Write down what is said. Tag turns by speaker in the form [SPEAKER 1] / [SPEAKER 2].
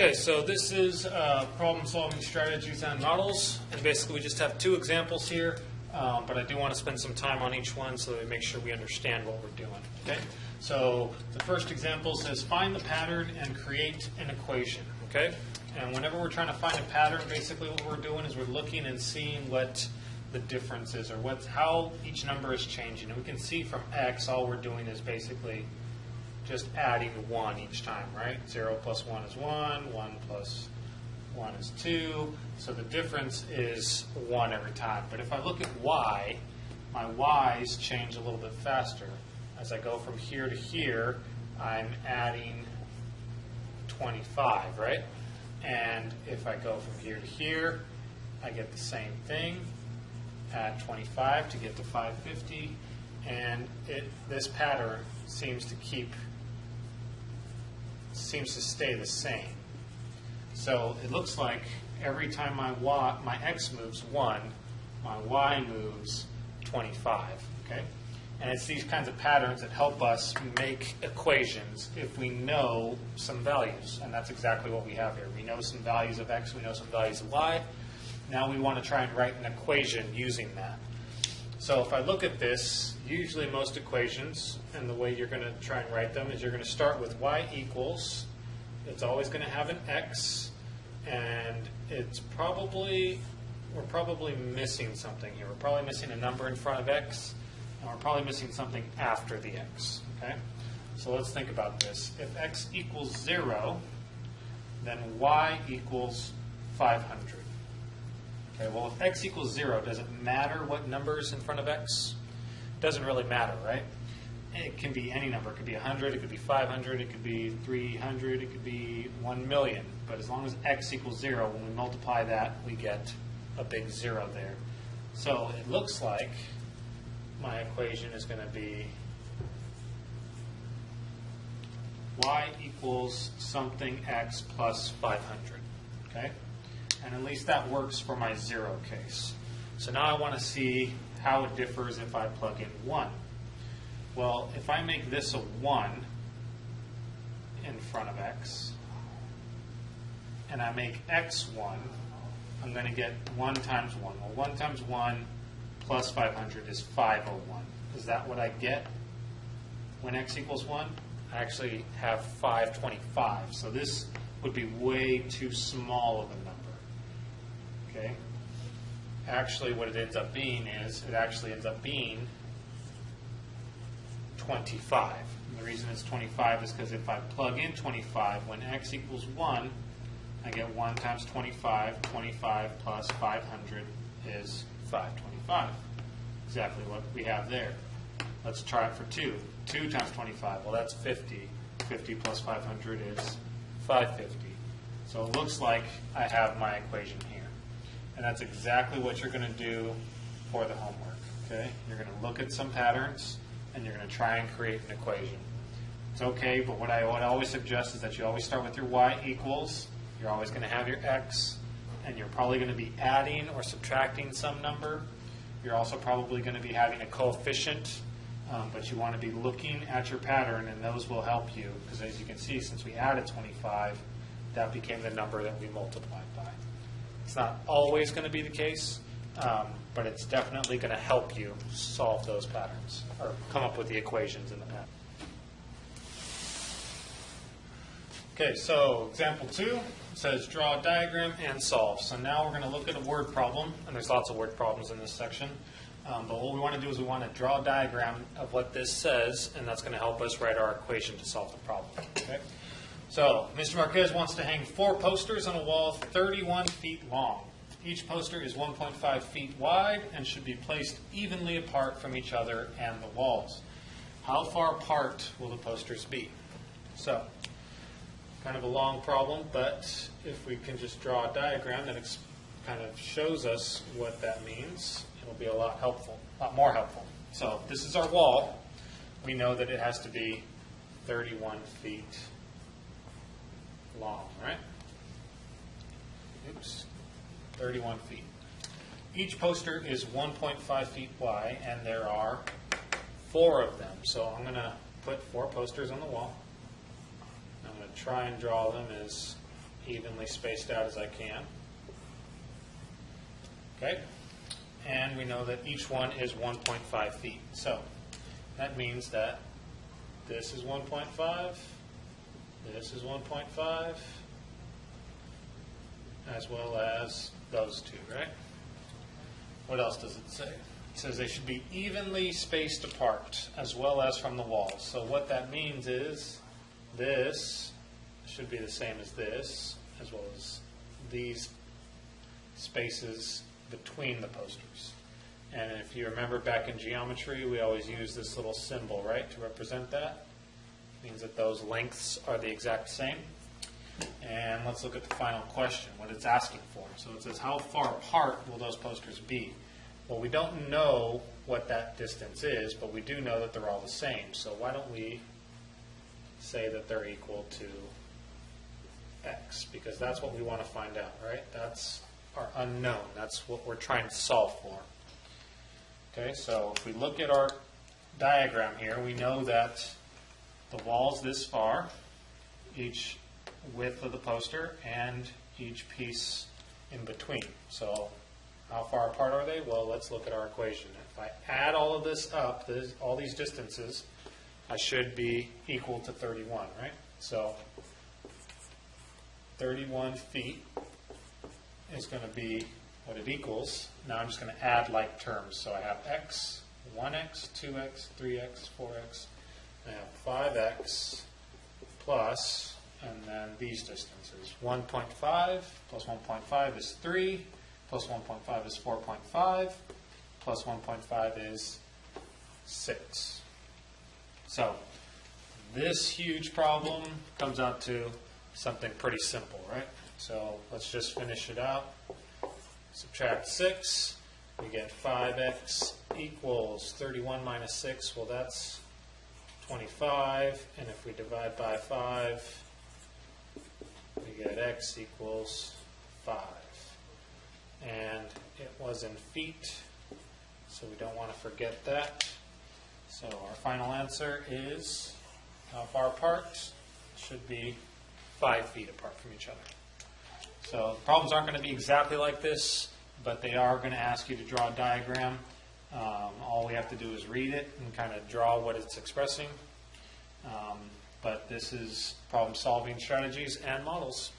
[SPEAKER 1] Okay, so this is problem-solving strategies and models, and basically we just have two examples here, but I do want to spend some time on each one so that we make sure we understand what we're doing. Okay, so the first example says find the pattern and create an equation. Okay, and whenever we're trying to find a pattern, basically what we're doing is we're looking and seeing what the difference is, or how each number is changing. And we can see from x, all we're doing is basically just adding 1 each time, right? 0 plus 1 is 1, 1 plus 1 is 2. So the difference is 1 every time. But if I look at y, my y's change a little bit faster. As I go from here to here, I'm adding 25, right? And if I go from here to here, I get the same thing. Add 25 to get to 550. And this pattern seems to stay the same. So it looks like every time my x moves 1, my y moves 25. Okay? And it's these kinds of patterns that help us make equations if we know some values. And that's exactly what we have here. We know some values of x, we know some values of y. Now we want to try and write an equation using that. So if I look at this, usually most equations, and the way you're going to try and write them is you're going to start with y equals, it's always going to have an x, and we're probably missing something here. We're probably missing a number in front of x, and we're probably missing something after the x. Okay? So let's think about this. If x equals 0, then y equals 500. Okay, well, if x equals 0, does it matter what number is in front of x? It doesn't really matter, right? It can be any number. It could be 100, it could be 500, it could be 300, it could be 1 million. But as long as x equals 0, when we multiply that, we get a big 0 there. So it looks like my equation is going to be y equals something x plus 500. Okay? And at least that works for my 0 case. So now I want to see how it differs if I plug in 1. Well, if I make this a 1 in front of x, and I make x 1, I'm going to get 1 times 1. Well, 1 times 1 plus 500 is 501. Is that what I get when x equals 1? I actually have 525. So this would be way too small of a number. Okay. Actually, what it ends up being is, it actually ends up being 25. And the reason it's 25 is because if I plug in 25, when x equals 1, I get 1 times 25. 25 plus 500 is 525. Exactly what we have there. Let's try it for 2. 2 times 25, well, that's 50. 50 plus 500 is 550. So it looks like I have my equation here. And that's exactly what you're going to do for the homework. Okay? You're going to look at some patterns, and you're going to try and create an equation. It's okay, but what I would always suggest is that you always start with your y equals. You're always going to have your x, and you're probably going to be adding or subtracting some number. You're also probably going to be having a coefficient, but you want to be looking at your pattern, and those will help you. Because as you can see, since we added 25, that became the number that we multiplied by. It's not always going to be the case, but it's definitely going to help you solve those patterns or come up with the equations in the pattern. Okay, so example 2 says draw a diagram and solve. So now we're going to look at a word problem, and there's lots of word problems in this section. But what we want to do is we want to draw a diagram of what this says, and that's going to help us write our equation to solve the problem. Okay? So, Mr. Marquez wants to hang 4 posters on a wall 31 feet long. Each poster is 1.5 feet wide and should be placed evenly apart from each other and the walls. How far apart will the posters be? So, kind of a long problem, but if we can just draw a diagram that kind of shows us what that means, it'll be a lot more helpful. So, this is our wall. We know that it has to be 31 feet long, right? Oops. 31 feet. Each poster is 1.5 feet wide, and there are 4 of them. So I'm going to put 4 posters on the wall. I'm going to try and draw them as evenly spaced out as I can. Okay? And we know that each one is 1.5 feet. So that means that this is 1.5, this is 1.5, as well as those two, right? What else does it say? It says they should be evenly spaced apart, as well as from the walls. So what that means is this should be the same as this, as well as these spaces between the posters. And if you remember back in geometry, we always use this little symbol, right, to represent that. It means that those lengths are the exact same. And let's look at the final question, what it's asking for. So it says, how far apart will those posters be? Well, we don't know what that distance is, but we do know that they're all the same. So why don't we say that they're equal to x? Because that's what we want to find out, right? That's our unknown. That's what we're trying to solve for. Okay, so if we look at our diagram here, we know that the wall's this far, each width of the poster, and each piece in between. So how far apart are they? Well, let's look at our equation. If I add all of this up, all these distances, I should be equal to 31, right? So 31 feet is going to be what it equals. Now I'm just going to add like terms. So I have x, 1x, 2x, 3x, 4x. I have 5x plus, and then these distances. 1.5 plus 1.5 is 3, plus 1.5 is 4.5, plus 1.5 is 6. So this huge problem comes out to something pretty simple, right? So let's just finish it out. Subtract 6, we get 5x equals 31 minus 6. Well, that's 25, and if we divide by 5, we get x equals 5. And it was in feet, so we don't want to forget that. So our final answer is, how far apart? Should be 5 feet apart from each other. So the problems aren't going to be exactly like this, but they are going to ask you to draw a diagram. All we have to do is read it and kind of draw what it's expressing. But this is problem-solving strategies and models.